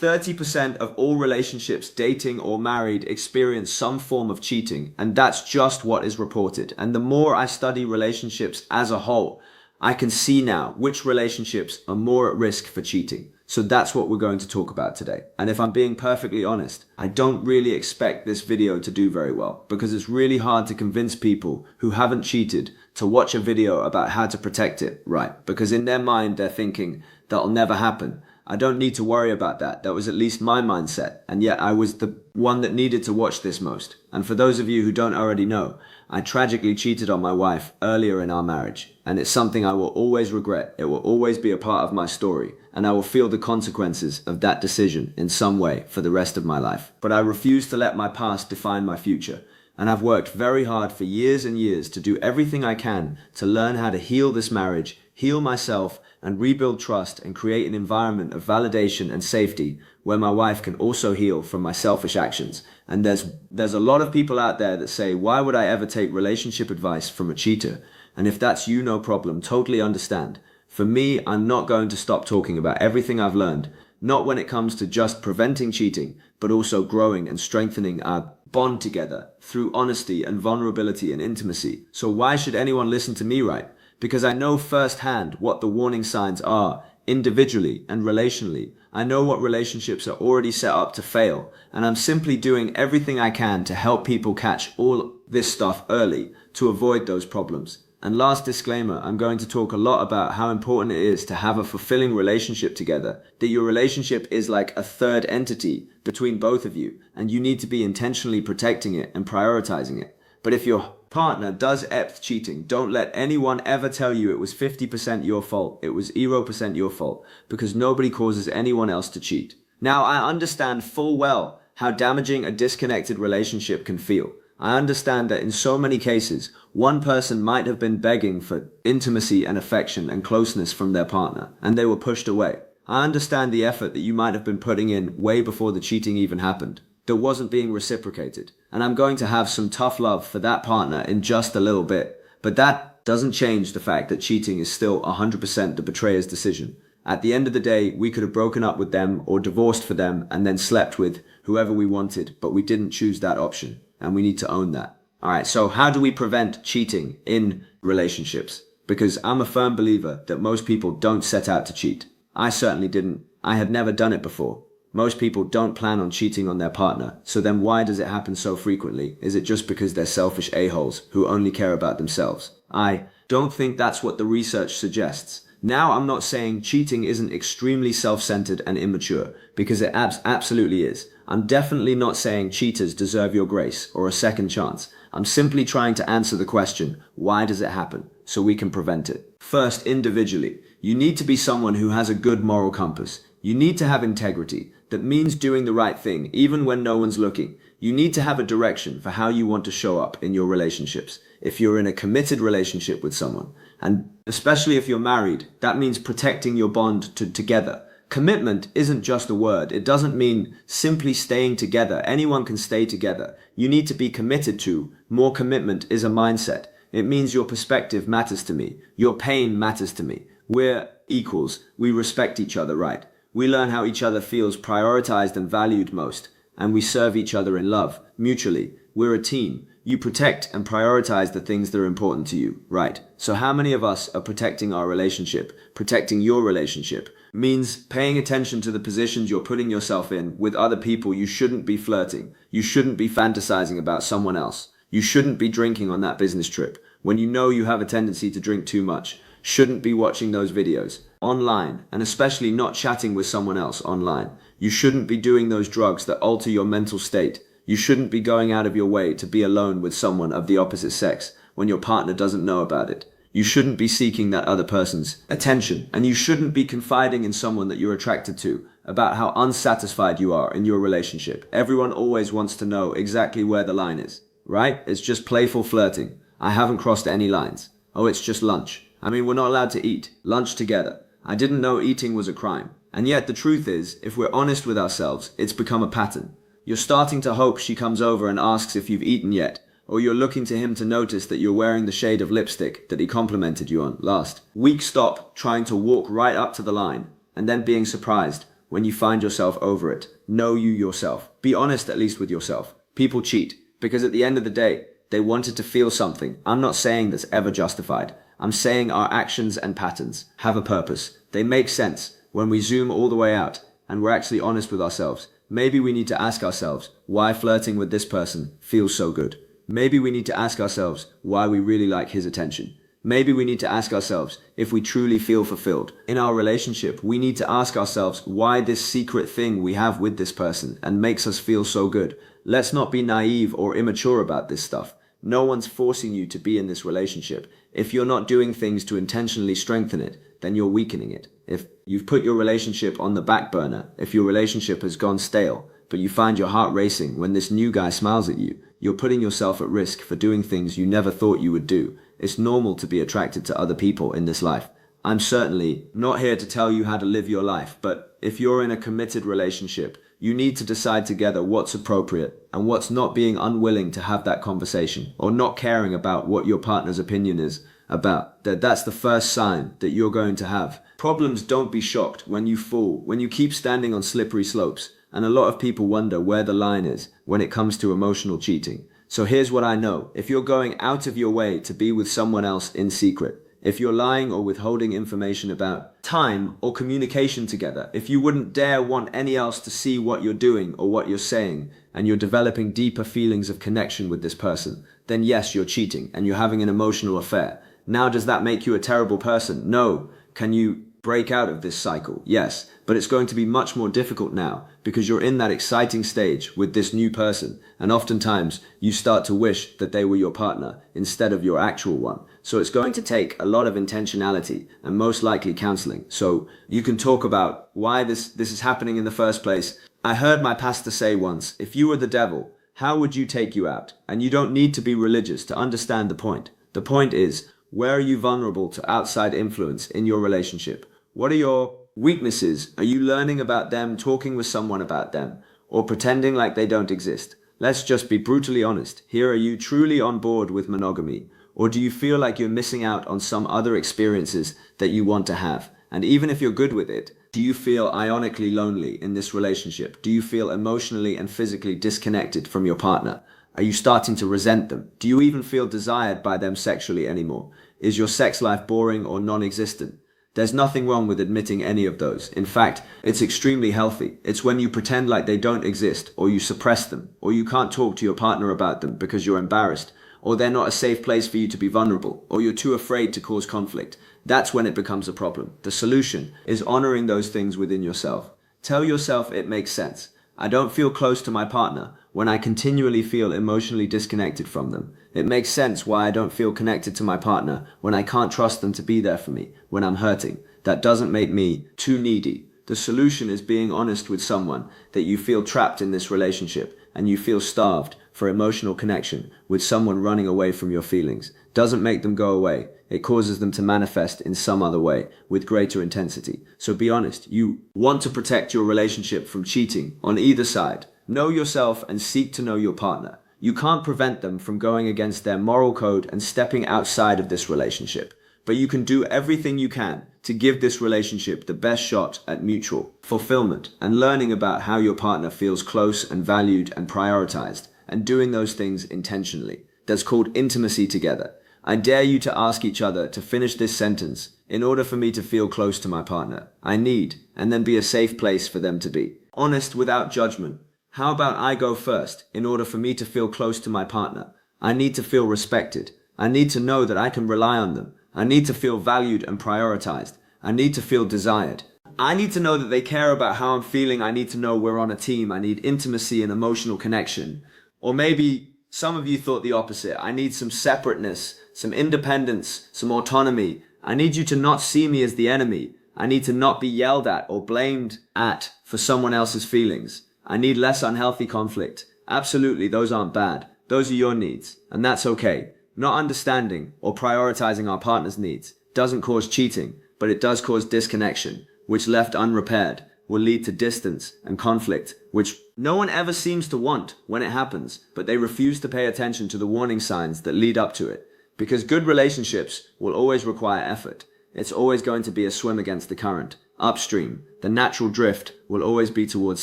30% of all relationships, dating or married, experience some form of cheating, and that's just what is reported. And the more I study relationships as a whole, I can see now which relationships are more at risk for cheating. So that's what we're going to talk about today. And if I'm being perfectly honest, I don't really expect this video to do very well because it's really hard to convince people who haven't cheated to watch a video about how to protect it, right? Because in their mind, they're thinking that'll never happen. I don't need to worry about that. That was at least my mindset. And yet I was the one that needed to watch this most. And for those of you who don't already know, I tragically cheated on my wife earlier in our marriage. And it's something I will always regret. It will always be a part of my story. And I will feel the consequences of that decision in some way for the rest of my life. But I refuse to let my past define my future. And I've worked very hard for years and years to do everything I can to learn how to heal this marriage, heal myself, and rebuild trust and create an environment of validation and safety where my wife can also heal from my selfish actions. And there's a lot of people out there that say, why would I ever take relationship advice from a cheater? And if that's you, no problem, totally understand. For me, I'm not going to stop talking about everything I've learned, not when it comes to just preventing cheating, but also growing and strengthening our bond together through honesty and vulnerability and intimacy. So why should anyone listen to me, right? Because I know firsthand what the warning signs are individually and relationally. I know what relationships are already set up to fail, and I'm simply doing everything I can to help people catch all this stuff early to avoid those problems. And last disclaimer, I'm going to talk a lot about how important it is to have a fulfilling relationship together, that your relationship is like a third entity between both of you, and you need to be intentionally protecting it and prioritizing it. But if your partner does cheating, don't let anyone ever tell you it was 50% your fault. It was 0% your fault, because nobody causes anyone else to cheat. Now, I understand full well how damaging a disconnected relationship can feel. I understand that in so many cases, one person might have been begging for intimacy and affection and closeness from their partner, and they were pushed away. I understand the effort that you might have been putting in way before the cheating even happened, that wasn't being reciprocated. And I'm going to have some tough love for that partner in just a little bit. But that doesn't change the fact that cheating is still 100% the betrayer's decision. At the end of the day, we could have broken up with them or divorced for them and then slept with whoever we wanted, but we didn't choose that option. And we need to own that. All right, so how do we prevent cheating in relationships? Because I'm a firm believer that most people don't set out to cheat. I certainly didn't. I had never done it before. Most people don't plan on cheating on their partner. So then why does it happen so frequently? Is it just because they're selfish a-holes who only care about themselves? I don't think that's what the research suggests. Now, I'm not saying cheating isn't extremely self-centered and immature, because it absolutely is. I'm definitely not saying cheaters deserve your grace or a second chance. I'm simply trying to answer the question, why does it happen? So we can prevent it. First, individually, you need to be someone who has a good moral compass. You need to have integrity. That means doing the right thing, even when no one's looking. You need to have a direction for how you want to show up in your relationships. If you're in a committed relationship with someone, and especially if you're married, that means protecting your bond together. Commitment isn't just a word. It doesn't mean simply staying together. Anyone can stay together. You need to be committed to. More commitment is a mindset. It means your perspective matters to me. Your pain matters to me. We're equals. We respect each other, right? We learn how each other feels prioritized and valued most. And we serve each other in love, mutually. We're a team. You protect and prioritize the things that are important to you, right? So how many of us are protecting our relationship? Protecting your relationship means paying attention to the positions you're putting yourself in with other people. You shouldn't be flirting. You shouldn't be fantasizing about someone else. You shouldn't be drinking on that business trip when you know you have a tendency to drink too much. Shouldn't be watching those videos online, and especially not chatting with someone else online. You shouldn't be doing those drugs that alter your mental state. You shouldn't be going out of your way to be alone with someone of the opposite sex when your partner doesn't know about it. You shouldn't be seeking that other person's attention, and you shouldn't be confiding in someone that you're attracted to about how unsatisfied you are in your relationship. Everyone always wants to know exactly where the line is, right? It's just playful flirting. I haven't crossed any lines. Oh, it's just lunch. I mean, we're not allowed to eat lunch together. I didn't know eating was a crime. And yet the truth is, if we're honest with ourselves, it's become a pattern. You're starting to hope she comes over and asks if you've eaten yet, or you're looking to him to notice that you're wearing the shade of lipstick that he complimented you on last week. Stop trying to walk right up to the line and then being surprised when you find yourself over it. Know you yourself. Be honest at least with yourself. People cheat because at the end of the day, they wanted to feel something. I'm not saying that's ever justified. I'm saying our actions and patterns have a purpose. They make sense when we zoom all the way out and we're actually honest with ourselves. Maybe we need to ask ourselves why flirting with this person feels so good. Maybe we need to ask ourselves why we really like his attention. Maybe we need to ask ourselves if we truly feel fulfilled. In our relationship, we need to ask ourselves why this secret thing we have with this person and makes us feel so good. Let's not be naive or immature about this stuff. No one's forcing you to be in this relationship. If you're not doing things to intentionally strengthen it, then you're weakening it. If you've put your relationship on the back burner, if your relationship has gone stale, but you find your heart racing when this new guy smiles at you, you're putting yourself at risk for doing things you never thought you would do. It's normal to be attracted to other people in this life. I'm certainly not here to tell you how to live your life, but if you're in a committed relationship, you need to decide together what's appropriate and what's not. Being unwilling to have that conversation or not caring about what your partner's opinion is about, that's the first sign that you're going to have problems. Don't be shocked when you fall, when you keep standing on slippery slopes. And a lot of people wonder where the line is when it comes to emotional cheating. So here's what I know. If you're going out of your way to be with someone else in secret, if you're lying or withholding information about time or communication together, if you wouldn't dare want any else to see what you're doing or what you're saying, and you're developing deeper feelings of connection with this person, then yes, you're cheating and you're having an emotional affair. Now, does that make you a terrible person? No. Can you break out of this cycle? Yes. But it's going to be much more difficult now because you're in that exciting stage with this new person. And oftentimes you start to wish that they were your partner instead of your actual one. So it's going to take a lot of intentionality and most likely counseling. So you can talk about why this is happening in the first place. I heard my pastor say once, if you were the devil, how would you take you out? And you don't need to be religious to understand the point. The point is, where are you vulnerable to outside influence in your relationship? What are your weaknesses? Are you learning about them, talking with someone about them, or pretending like they don't exist? Let's just be brutally honest. Here, are you truly on board with monogamy? Or do you feel like you're missing out on some other experiences that you want to have? And even if you're good with it, do you feel ionically lonely in this relationship? Do you feel emotionally and physically disconnected from your partner? Are you starting to resent them? Do you even feel desired by them sexually anymore? Is your sex life boring or non-existent? There's nothing wrong with admitting any of those. In fact, it's extremely healthy. It's when you pretend like they don't exist, or you suppress them, or you can't talk to your partner about them because you're embarrassed, or they're not a safe place for you to be vulnerable, or you're too afraid to cause conflict. That's when it becomes a problem. The solution is honoring those things within yourself. Tell yourself it makes sense. I don't feel close to my partner when I continually feel emotionally disconnected from them. It makes sense why I don't feel connected to my partner when I can't trust them to be there for me when I'm hurting. That doesn't make me too needy. The solution is being honest with someone that you feel trapped in this relationship and you feel starved for emotional connection with someone running away from your feelings. Doesn't make them go away. It causes them to manifest in some other way with greater intensity. So be honest. You want to protect your relationship from cheating on either side. Know yourself and seek to know your partner. You can't prevent them from going against their moral code and stepping outside of this relationship. But you can do everything you can to give this relationship the best shot at mutual fulfillment and learning about how your partner feels close and valued and prioritized and doing those things intentionally. That's called intimacy together. I dare you to ask each other to finish this sentence. In order for me to feel close to my partner, I need, and then be a safe place for them to be. Honest without judgment. How about I go first? In order for me to feel close to my partner, I need to feel respected. I need to know that I can rely on them. I need to feel valued and prioritized. I need to feel desired. I need to know that they care about how I'm feeling. I need to know we're on a team. I need intimacy and emotional connection. Or maybe some of you thought the opposite. I need some separateness, some independence, some autonomy. I need you to not see me as the enemy. I need to not be yelled at or blamed at for someone else's feelings. I need less unhealthy conflict. Absolutely, those aren't bad. Those are your needs, and that's okay. Not understanding or prioritizing our partner's needs doesn't cause cheating, but it does cause disconnection, which left unrepaired will lead to distance and conflict, which no one ever seems to want when it happens, but they refuse to pay attention to the warning signs that lead up to it. Because good relationships will always require effort. It's always going to be a swim against the current. upstream. The natural drift will always be towards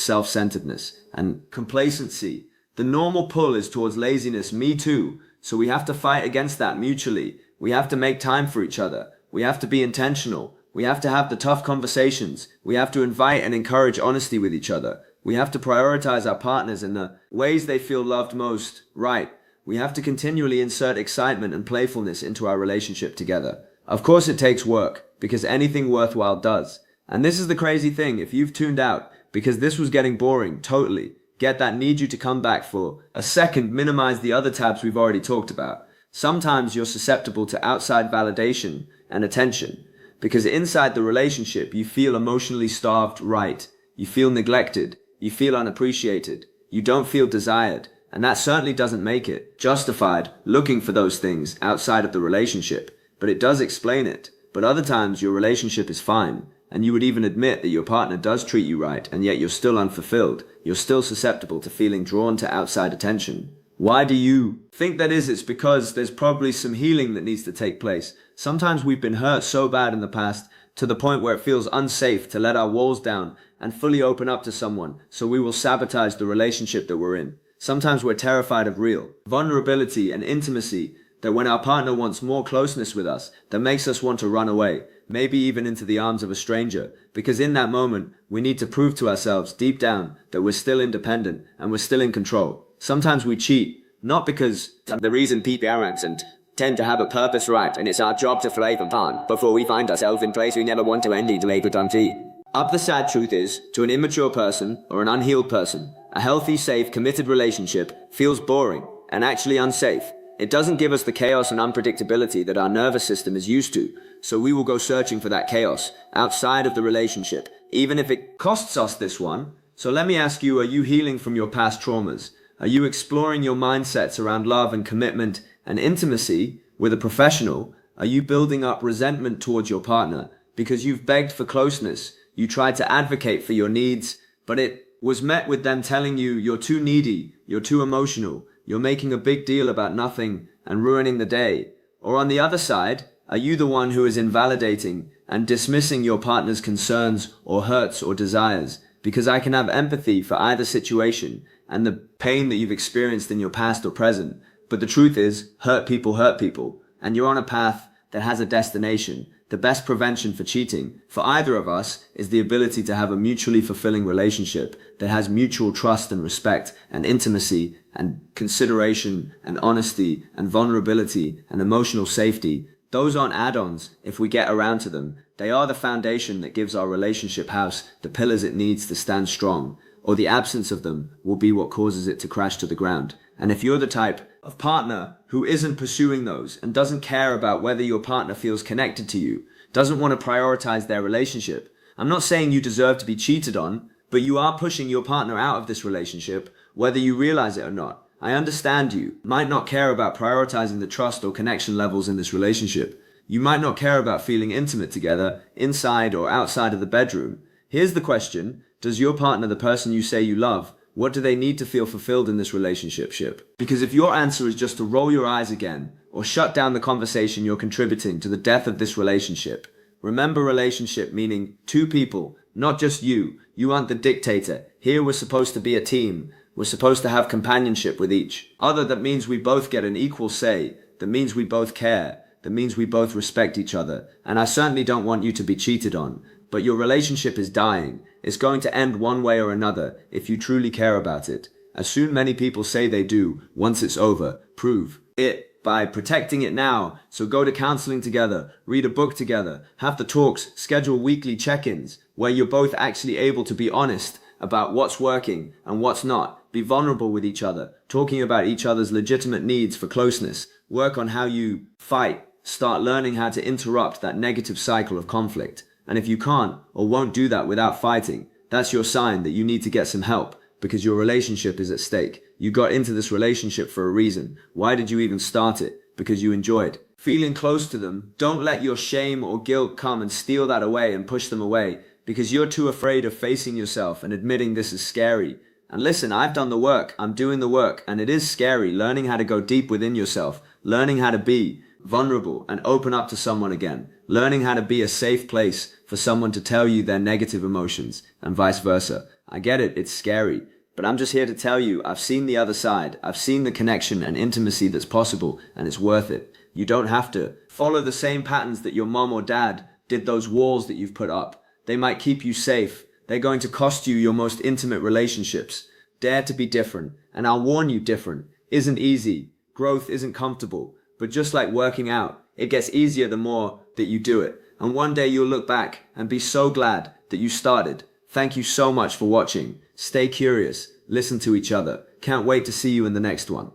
self-centeredness and complacency. The normal pull is towards laziness, me too. So we have to fight against that mutually. We have to make time for each other. We have to be intentional. We have to have the tough conversations. We have to invite and encourage honesty with each other. We have to prioritize our partners in the ways they feel loved most, right? We have to continually insert excitement and playfulness into our relationship together. Of course it takes work, because anything worthwhile does. And this is the crazy thing, if you've tuned out because this was getting boring, totally, get that need you to come back for a second, minimize the other tabs we've already talked about. Sometimes you're susceptible to outside validation and attention, because inside the relationship you feel emotionally starved, right? You feel neglected, you feel unappreciated, you don't feel desired, and that certainly doesn't make it justified looking for those things outside of the relationship, but it does explain it. But other times your relationship is fine, and you would even admit that your partner does treat you right, and yet you're still unfulfilled. You're still susceptible to feeling drawn to outside attention. Why do you think that is? It's because there's probably some healing that needs to take place. Sometimes we've been hurt so bad in the past to the point where it feels unsafe to let our walls down and fully open up to someone, so we will sabotage the relationship that we're in. Sometimes we're terrified of real vulnerability and intimacy, that when our partner wants more closeness with us, that makes us want to run away, maybe even into the arms of a stranger, because in that moment, we need to prove to ourselves deep down that we're still independent and we're still in control. Sometimes we cheat, not because the reason parents and tend to have a purpose, right, and it's our job to thrive upon before we find ourselves in place we never want to end up. The sad truth is, to an immature person or an unhealed person, a healthy, safe, committed relationship feels boring and actually unsafe. It doesn't give us the chaos and unpredictability that our nervous system is used to, so we will go searching for that chaos outside of the relationship, even if it costs us this one. So let me ask you, are you healing from your past traumas? Are you exploring your mindsets around love and commitment and intimacy with a professional? Are you building up resentment towards your partner because you've begged for closeness? You tried to advocate for your needs, but it was met with them telling you you're too needy, you're too emotional, you're making a big deal about nothing and ruining the day. Or on the other side, are you the one who is invalidating and dismissing your partner's concerns or hurts or desires? Because I can have empathy for either situation and the pain that you've experienced in your past or present. But the truth is, hurt people, and you're on a path that has a destination. The best prevention for cheating for either of us is the ability to have a mutually fulfilling relationship that has mutual trust and respect and intimacy and consideration and honesty and vulnerability and emotional safety. Those aren't add-ons if we get around to them. They are the foundation that gives our relationship house the pillars it needs to stand strong, or the absence of them will be what causes it to crash to the ground. And if you're the type of partner who isn't pursuing those and doesn't care about whether your partner feels connected to you, doesn't want to prioritize their relationship, I'm not saying you deserve to be cheated on, but you are pushing your partner out of this relationship, whether you realize it or not. I understand you might not care about prioritizing the trust or connection levels in this relationship. You might not care about feeling intimate together, inside or outside of the bedroom. Here's the question: does your partner, the person you say you love, what do they need to feel fulfilled in this relationship? Because if your answer is just to roll your eyes again, or shut down the conversation, you're contributing to the death of this relationship. Remember, relationship meaning two people, not just you. You aren't the dictator. Here we're supposed to be a team. We're supposed to have companionship with each other. That means we both get an equal say. That means we both care. That means we both respect each other. And I certainly don't want you to be cheated on. But your relationship is dying. It's going to end one way or another if you truly care about it. As soon many people say they do, once it's over, prove it by protecting it now. So go to counseling together, read a book together, have the talks, schedule weekly check-ins where you're both actually able to be honest about what's working and what's not. Be vulnerable with each other, talking about each other's legitimate needs for closeness. Work on how you fight. Start learning how to interrupt that negative cycle of conflict. And if you can't or won't do that without fighting, that's your sign that you need to get some help, because your relationship is at stake. You got into this relationship for a reason. Why did you even start it? Because you enjoyed feeling close to them. Don't let your shame or guilt come and steal that away and push them away, because you're too afraid of facing yourself and admitting this is scary. And listen, I've done the work. I'm doing the work, and it is scary, learning how to go deep within yourself, learning how to be vulnerable and open up to someone again, learning how to be a safe place for someone to tell you their negative emotions and vice versa. I get it, it's scary. But I'm just here to tell you, I've seen the other side. I've seen the connection and intimacy that's possible, and it's worth it. You don't have to follow the same patterns that your mom or dad did, those walls that you've put up. They might keep you safe. They're going to cost you your most intimate relationships. Dare to be different. And I'll warn you, different isn't easy. Growth isn't comfortable. But just like working out, it gets easier the more that you do it. And one day you'll look back and be so glad that you started. Thank you so much for watching. Stay curious. Listen to each other. Can't wait to see you in the next one.